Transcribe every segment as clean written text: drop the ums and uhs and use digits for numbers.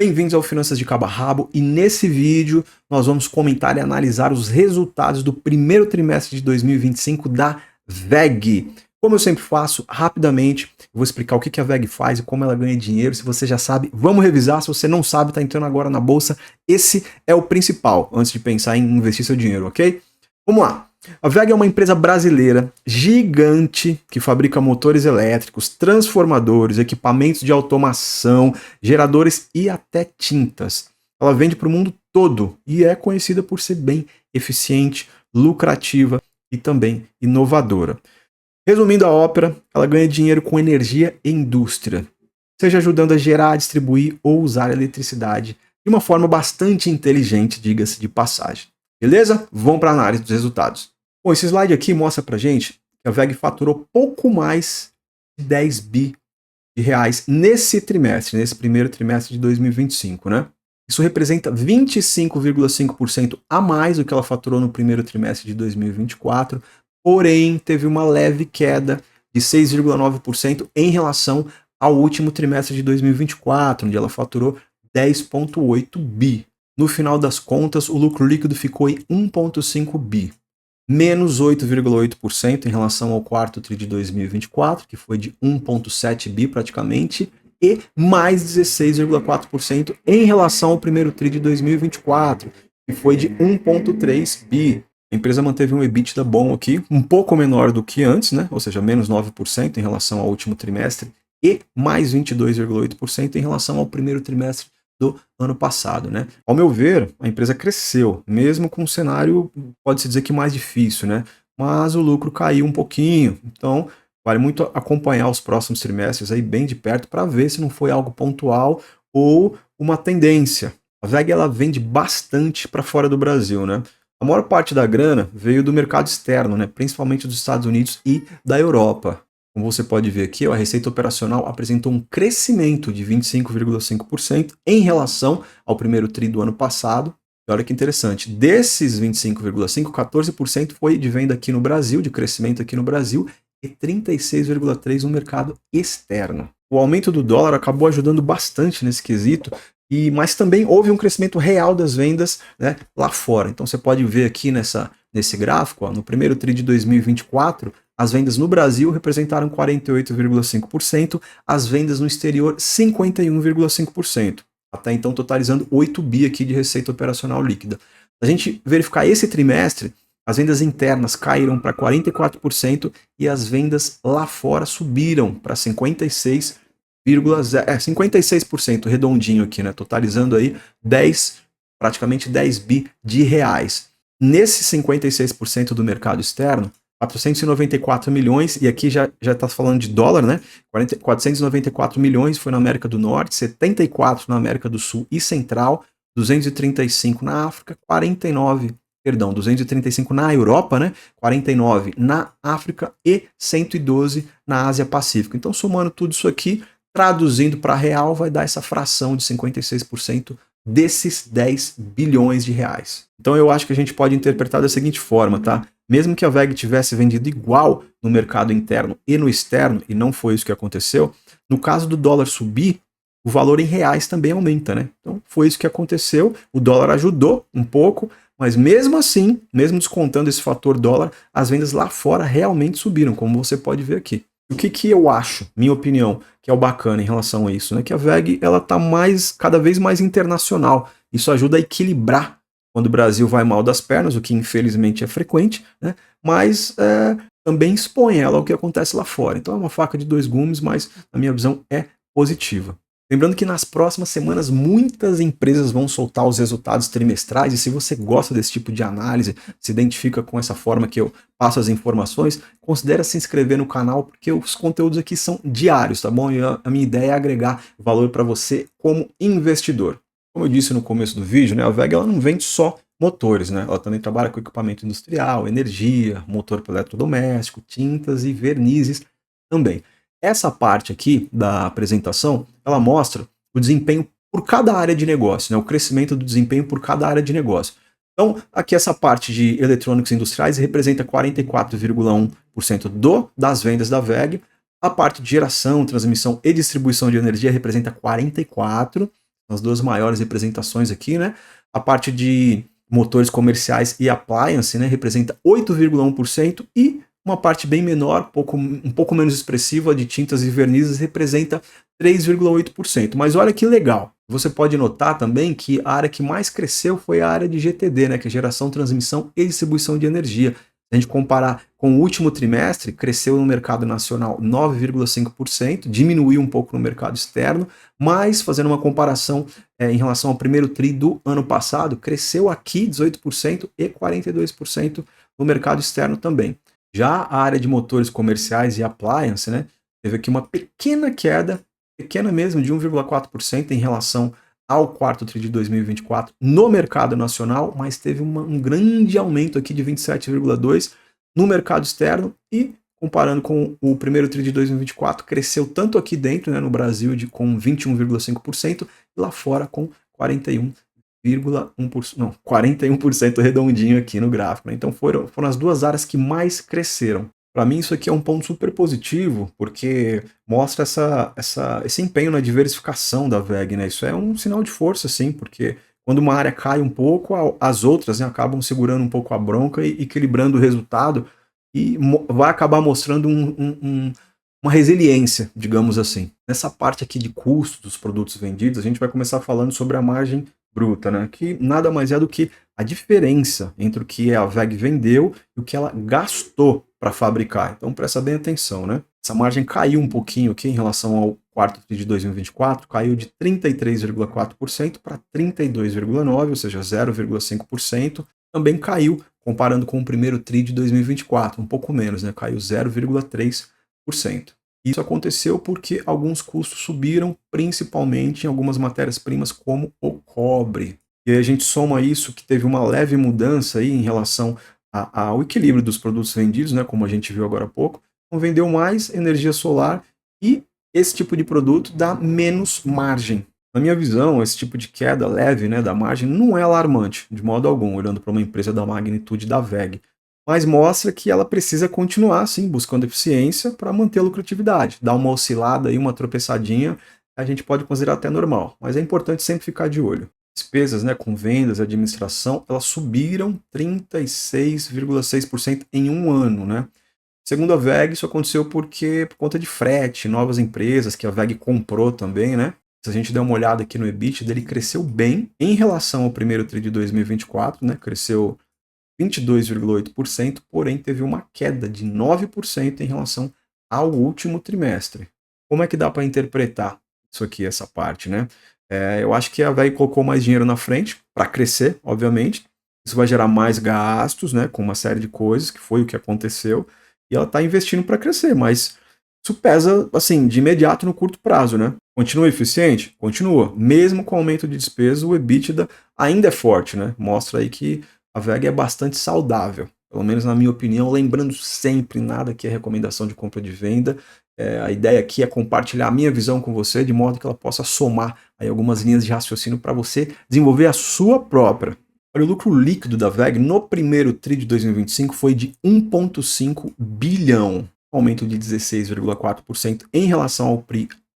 Bem-vindos ao Finanças de Cabo a Rabo e nesse vídeo nós vamos comentar e analisar os resultados do primeiro trimestre de 2025 da WEG. Como eu sempre faço, rapidamente, eu vou explicar o que a WEG faz e como ela ganha dinheiro. Se você já sabe, vamos revisar. Se você não sabe, está entrando agora na bolsa, esse é o principal, antes de pensar em investir seu dinheiro, ok? Vamos lá. A WEG é uma empresa brasileira gigante que fabrica motores elétricos, transformadores, equipamentos de automação, geradores e até tintas. Ela vende para o mundo todo e é conhecida por ser bem eficiente, lucrativa e também inovadora. Resumindo a ópera, ela ganha dinheiro com energia e indústria, seja ajudando a gerar, distribuir ou usar a eletricidade de uma forma bastante inteligente, diga-se de passagem. Beleza? Vamos para a análise dos resultados. Bom, esse slide aqui mostra pra gente que a WEG faturou pouco mais de 10 bi de reais nesse trimestre, nesse primeiro trimestre de 2025, né? Isso representa 25,5% a mais do que ela faturou no primeiro trimestre de 2024, porém teve uma leve queda de 6,9% em relação ao último trimestre de 2024, onde ela faturou 10,8 bi. No final das contas, o lucro líquido ficou em 1,5 bi. Menos 8,8% em relação ao quarto TRI de 2024, que foi de 1,7 bi praticamente, e mais 16,4% em relação ao primeiro TRI de 2024, que foi de 1,3 bi. A empresa manteve um EBITDA bom aqui, um pouco menor do que antes, né? Ou seja, menos 9% em relação ao último trimestre e mais 22,8% em relação ao primeiro trimestre do ano passado, né? Ao meu ver, a empresa cresceu, mesmo com um cenário, pode-se dizer que mais difícil, né? Mas o lucro caiu um pouquinho, então vale muito acompanhar os próximos trimestres aí bem de perto para ver se não foi algo pontual ou uma tendência. A WEG ela vende bastante para fora do Brasil, né? A maior parte da grana veio do mercado externo, né? Principalmente dos Estados Unidos e da Europa. Como você pode ver aqui, a receita operacional apresentou um crescimento de 25,5% em relação ao primeiro TRI do ano passado. E olha que interessante, desses 25,5%, 14% foi de venda aqui no Brasil, de crescimento aqui no Brasil, e 36,3% no mercado externo. O aumento do dólar acabou ajudando bastante nesse quesito, mas também houve um crescimento real das vendas, né, lá fora. Então você pode ver aqui nesse gráfico, ó, no primeiro TRI de 2024, as vendas no Brasil representaram 48,5%, as vendas no exterior 51,5%. Até então totalizando 8 bi aqui de receita operacional líquida. Se a gente verificar esse trimestre, as vendas internas caíram para 44% e as vendas lá fora subiram para 56% redondinho aqui, né? Totalizando aí praticamente 10 bi de reais. Nesse 56% do mercado externo, 494 milhões, e aqui já está falando de dólar, né? 494 milhões foi na América do Norte, 74 na América do Sul e Central, 235 na África, 235 na Europa, né? 49 na África e 112 na Ásia Pacífico. Então, somando tudo isso aqui, traduzindo para real, vai dar essa fração de 56% desses 10 bilhões de reais. Então eu acho que a gente pode interpretar da seguinte forma, tá? Mesmo que a WEG tivesse vendido igual no mercado interno e no externo, e não foi isso que aconteceu, no caso do dólar subir, o valor em reais também aumenta, né? Então foi isso que aconteceu, o dólar ajudou um pouco, mas mesmo assim, mesmo descontando esse fator dólar, as vendas lá fora realmente subiram, como você pode ver aqui. O que eu acho, minha opinião, que é o bacana em relação a isso, né? Que a WEG ela tá cada vez mais internacional. Isso ajuda a equilibrar quando o Brasil vai mal das pernas, o que infelizmente é frequente, né? Mas também expõe ela ao que acontece lá fora. Então é uma faca de dois gumes, mas na minha visão é positiva. Lembrando que nas próximas semanas muitas empresas vão soltar os resultados trimestrais e se você gosta desse tipo de análise, se identifica com essa forma que eu passo as informações, considere se inscrever no canal porque os conteúdos aqui são diários, tá bom? E a minha ideia é agregar valor para você como investidor. Como eu disse no começo do vídeo, né, a WEG ela não vende só motores, né? Ela também trabalha com equipamento industrial, energia, motor para eletrodoméstico, tintas e vernizes também. Essa parte aqui da apresentação, ela mostra o desempenho por cada área de negócio, né? O crescimento do desempenho por cada área de negócio. Então, aqui essa parte de eletrônicos industriais representa 44,1% das vendas da WEG. A parte de geração, transmissão e distribuição de energia representa 44%. as duas maiores representações aqui, né? A parte de motores comerciais e appliance, né, representa 8,1% e uma parte bem menor, um pouco menos expressiva, de tintas e vernizes, representa 3,8%. Mas olha que legal, você pode notar também que a área que mais cresceu foi a área de GTD, né, que é geração, transmissão e distribuição de energia. Se a gente comparar com o último trimestre, cresceu no mercado nacional 9,5%, diminuiu um pouco no mercado externo, mas fazendo uma comparação em relação ao primeiro TRI do ano passado, cresceu aqui 18% e 42% no mercado externo também. Já a área de motores comerciais e appliance, né, teve aqui uma pequena queda, pequena mesmo, de 1,4% em relação ao quarto TRI de 2024 no mercado nacional, mas teve um grande aumento aqui de 27,2% no mercado externo e, comparando com o primeiro TRI de 2024, cresceu tanto aqui dentro, né, no Brasil, com 21,5%, e lá fora com 41,1%, não, 41% redondinho aqui no gráfico. Né? Então foram as duas áreas que mais cresceram. Para mim isso aqui é um ponto super positivo, porque mostra esse empenho na diversificação da WEG. Né? Isso é um sinal de força, sim, porque quando uma área cai um pouco, as outras, né, acabam segurando um pouco a bronca e equilibrando o resultado, e vai acabar mostrando uma resiliência, digamos assim. Nessa parte aqui de custo dos produtos vendidos, a gente vai começar falando sobre a margem bruta, né? Que nada mais é do que a diferença entre o que a WEG vendeu e o que ela gastou para fabricar. Então presta bem atenção, né? Essa margem caiu um pouquinho aqui em relação ao quarto TRI de 2024, caiu de 33,4% para 32,9%, ou seja, 0,5%. Também caiu comparando com o primeiro TRI de 2024, um pouco menos, né? Caiu 0,3%. Isso aconteceu porque alguns custos subiram, principalmente em algumas matérias-primas, como o cobre. E aí a gente soma isso, que teve uma leve mudança aí em relação ao equilíbrio dos produtos vendidos, né, como a gente viu agora há pouco. Então vendeu mais energia solar e esse tipo de produto dá menos margem. Na minha visão, esse tipo de queda leve, né, da margem não é alarmante, de modo algum, olhando para uma empresa da magnitude da WEG. Mas mostra que ela precisa continuar, sim, buscando eficiência para manter a lucratividade. Dar uma oscilada e uma tropeçadinha, a gente pode considerar até normal, mas é importante sempre ficar de olho. Despesas, né, com vendas, administração, elas subiram 36,6% em um ano, né? Segundo a WEG, isso aconteceu por conta de frete, novas empresas que a WEG comprou também, né? Se a gente der uma olhada aqui no EBITDA, ele cresceu bem em relação ao primeiro TRI de 2024, né? Cresceu 22,8%, porém teve uma queda de 9% em relação ao último trimestre. Como é que dá para interpretar isso aqui, essa parte, né? Eu acho que a WEG colocou mais dinheiro na frente para crescer, obviamente. Isso vai gerar mais gastos, né, com uma série de coisas, que foi o que aconteceu, e ela está investindo para crescer, mas isso pesa, assim, de imediato no curto prazo, né? Continua eficiente? Continua. Mesmo com o aumento de despesa, o EBITDA ainda é forte, né? Mostra aí que a WEG é bastante saudável, pelo menos na minha opinião, lembrando sempre, nada que é recomendação de compra de venda. A ideia aqui é compartilhar a minha visão com você, de modo que ela possa somar aí algumas linhas de raciocínio para você desenvolver a sua própria. Olha, o lucro líquido da WEG no primeiro TRI de 2025 foi de 1,5 bilhão, aumento de 16,4% em relação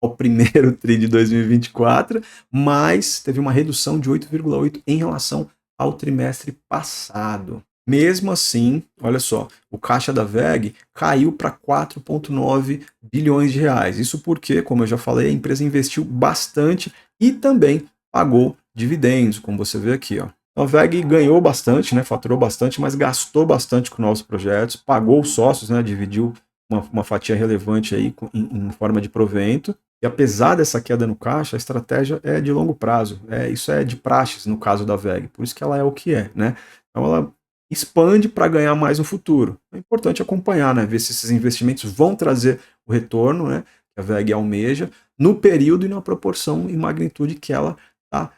ao primeiro TRI de 2024, mas teve uma redução de 8,8% em relação ao trimestre passado. Mesmo assim, olha só, o caixa da WEG caiu para 4,9 bilhões de reais. Isso porque, como eu já falei, a empresa investiu bastante e também pagou dividendos, como você vê aqui, ó. A WEG ganhou bastante, né, faturou bastante, mas gastou bastante com novos projetos, pagou os sócios, né, dividiu uma fatia relevante aí em forma de provento. E apesar dessa queda no caixa, a estratégia é de longo prazo. Isso é de praxes no caso da WEG, por isso que ela é o que é, né? Então ela expande para ganhar mais no futuro. É importante acompanhar, né? Ver se esses investimentos vão trazer o retorno, né, que a WEG almeja, no período e na proporção e magnitude que ela está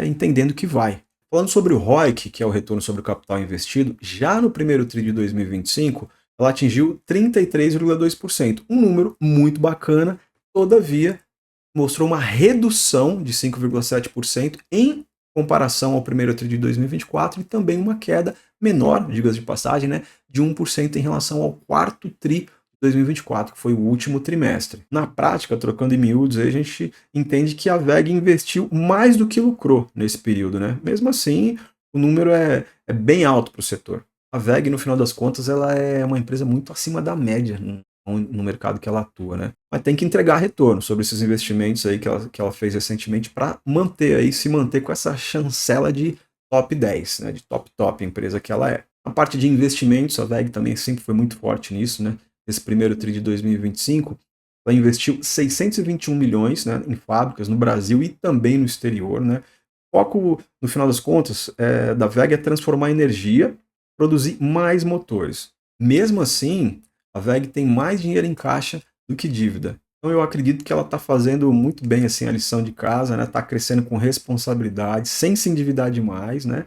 entendendo que vai. Falando sobre o ROIC, que é o retorno sobre o capital investido, já no primeiro TRI de 2025, ela atingiu 33,2%, um número muito bacana. Todavia, mostrou uma redução de 5,7% em comparação ao primeiro TRI de 2024 e também uma queda menor, diga-se de passagem, né, de 1% em relação ao quarto TRI de 2024, que foi o último trimestre. Na prática, trocando em miúdos, a gente entende que a WEG investiu mais do que lucrou nesse período, né? Mesmo assim, o número é bem alto para o setor. A WEG, no final das contas, ela é uma empresa muito acima da média no mercado que ela atua, né? Mas tem que entregar retorno sobre esses investimentos aí que ela fez recentemente para se manter com essa chancela de top 10, né? De top empresa que ela é. A parte de investimentos, a WEG também sempre foi muito forte nisso, né? Nesse primeiro TRI de 2025, ela investiu 621 milhões, né, em fábricas no Brasil e também no exterior, né? O foco, no final das contas, da WEG é transformar energia, produzir mais motores. Mesmo assim, a WEG tem mais dinheiro em caixa do que dívida. Então eu acredito que ela está fazendo muito bem assim a lição de casa, né? Está crescendo com responsabilidade, sem se endividar demais, né?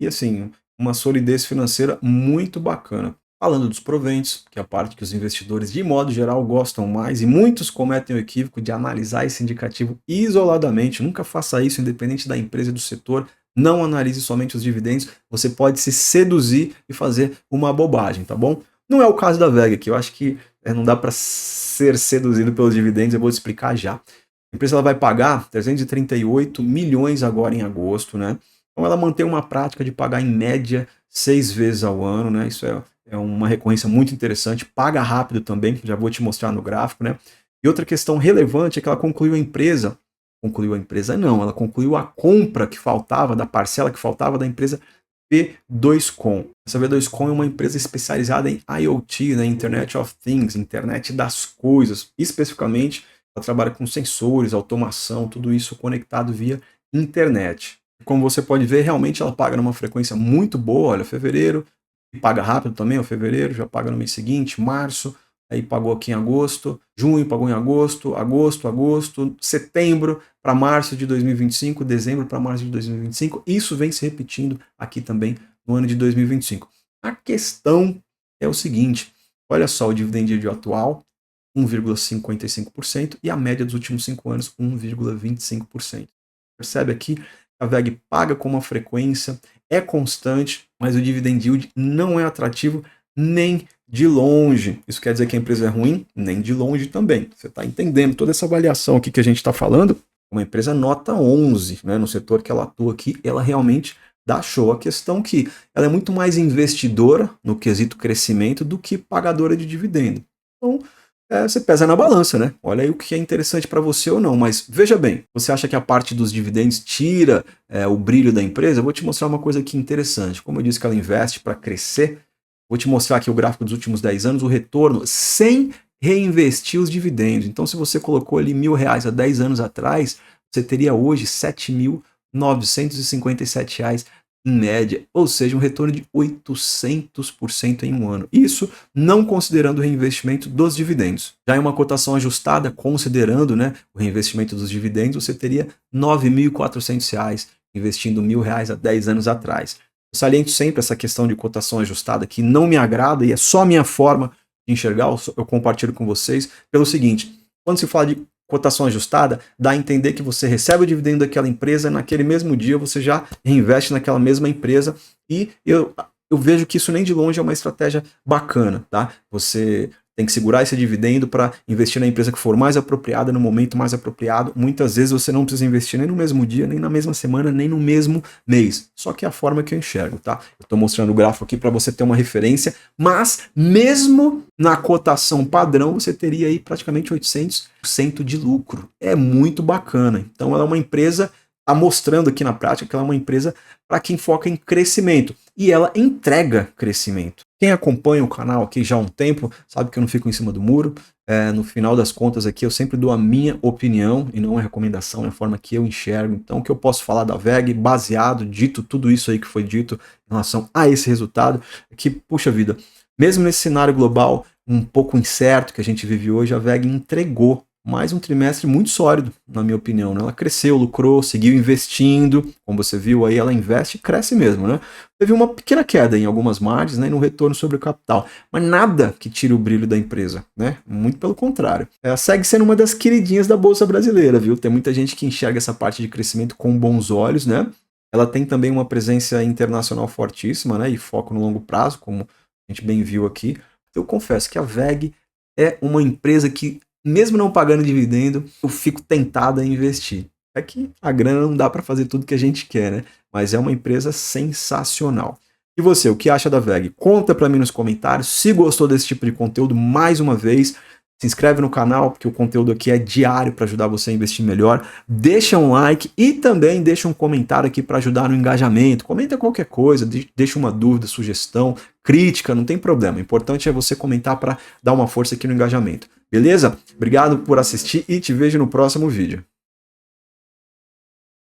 E assim, uma solidez financeira muito bacana. Falando dos proventos, que é a parte que os investidores de modo geral gostam mais, e muitos cometem o equívoco de analisar esse indicativo isoladamente. Nunca faça isso, independente da empresa e do setor. Não analise somente os dividendos, você pode se seduzir e fazer uma bobagem, tá bom? Não é o caso da WEG aqui, eu acho que não dá para ser seduzido pelos dividendos, eu vou te explicar já. A empresa ela vai pagar 338 milhões agora em agosto, né? Então ela mantém uma prática de pagar em média 6 vezes ao ano, né? Isso é uma recorrência muito interessante, paga rápido também, já vou te mostrar no gráfico, né? E outra questão relevante é que ela concluiu a empresa não, ela concluiu a compra que faltava, da parcela que faltava da empresa V2Com. Essa V2Com é uma empresa especializada em IoT, né, Internet of Things, internet das coisas. Especificamente, ela trabalha com sensores, automação, tudo isso conectado via internet. Como você pode ver, realmente ela paga numa frequência muito boa. Olha, fevereiro, e paga rápido também, o fevereiro, já paga no mês seguinte, março, aí pagou aqui em agosto, junho pagou em agosto, setembro para março de 2025, dezembro para março de 2025. Isso vem se repetindo aqui também no ano de 2025. A questão é o seguinte, olha só o dividend yield atual, 1,55% e a média dos últimos 5 anos, 1,25%. Percebe aqui, a WEG paga com uma frequência, é constante, mas o dividend yield não é atrativo nem de longe. Isso quer dizer que a empresa é ruim? Nem de longe também. Você está entendendo toda essa avaliação aqui que a gente está falando? Uma empresa nota 11, né, no setor que ela atua aqui, ela realmente dá show. A questão é que ela é muito mais investidora no quesito crescimento do que pagadora de dividendo. Então, você pesa na balança, né? Olha aí o que é interessante para você ou não. Mas veja bem, você acha que a parte dos dividendos tira o brilho da empresa? Eu vou te mostrar uma coisa aqui interessante. Como eu disse que ela investe para crescer, vou te mostrar aqui o gráfico dos últimos 10 anos, o retorno sem reinvestir os dividendos. Então, se você colocou ali R$1.000 há 10 anos atrás, você teria hoje R$7.957 em média, ou seja, um retorno de 800% em um ano. Isso não considerando o reinvestimento dos dividendos. Já em uma cotação ajustada, considerando, né, o reinvestimento dos dividendos, você teria R$9.400 investindo R$1.000 há 10 anos atrás. Eu saliento sempre essa questão de cotação ajustada que não me agrada e é só a minha forma de enxergar, eu compartilho com vocês, pelo seguinte, quando se fala de cotação ajustada, dá a entender que você recebe o dividendo daquela empresa, naquele mesmo dia você já reinveste naquela mesma empresa e eu vejo que isso nem de longe é uma estratégia bacana, tá? Você tem que segurar esse dividendo para investir na empresa que for mais apropriada, no momento mais apropriado. Muitas vezes você não precisa investir nem no mesmo dia, nem na mesma semana, nem no mesmo mês. Só que é a forma que eu enxergo, tá? Eu estou mostrando o gráfico aqui para você ter uma referência, mas mesmo na cotação padrão, você teria aí praticamente 800% de lucro. É muito bacana. Então ela é uma empresa, está mostrando aqui na prática que ela é uma empresa para quem foca em crescimento. E ela entrega crescimento. Quem acompanha o canal aqui já há um tempo sabe que eu não fico em cima do muro. No final das contas aqui eu sempre dou a minha opinião e não a recomendação, é a forma que eu enxergo. Então o que eu posso falar da WEG, baseado, dito tudo isso aí que foi dito em relação a esse resultado, é que, puxa vida, mesmo nesse cenário global um pouco incerto que a gente vive hoje, a WEG entregou mais um trimestre muito sólido, na minha opinião, né? Ela cresceu, lucrou, seguiu investindo, como você viu aí, ela investe e cresce mesmo, né? Teve uma pequena queda em algumas margens, né, no retorno sobre o capital, mas nada que tire o brilho da empresa, né? Muito pelo contrário. Ela segue sendo uma das queridinhas da Bolsa Brasileira, viu? Tem muita gente que enxerga essa parte de crescimento com bons olhos, né? Ela tem também uma presença internacional fortíssima, né? E foco no longo prazo, como a gente bem viu aqui. Eu confesso que a WEG é uma empresa que, mesmo não pagando dividendo, eu fico tentado a investir. É que a grana não dá para fazer tudo que a gente quer, né? Mas é uma empresa sensacional. E você, o que acha da VEG? Conta para mim nos comentários. Se gostou desse tipo de conteúdo, mais uma vez, se inscreve no canal, porque o conteúdo aqui é diário para ajudar você a investir melhor. Deixa um like e também deixa um comentário aqui para ajudar no engajamento. Comenta qualquer coisa, deixa uma dúvida, sugestão, crítica, não tem problema. O importante é você comentar para dar uma força aqui no engajamento. Beleza? Obrigado por assistir e te vejo no próximo vídeo.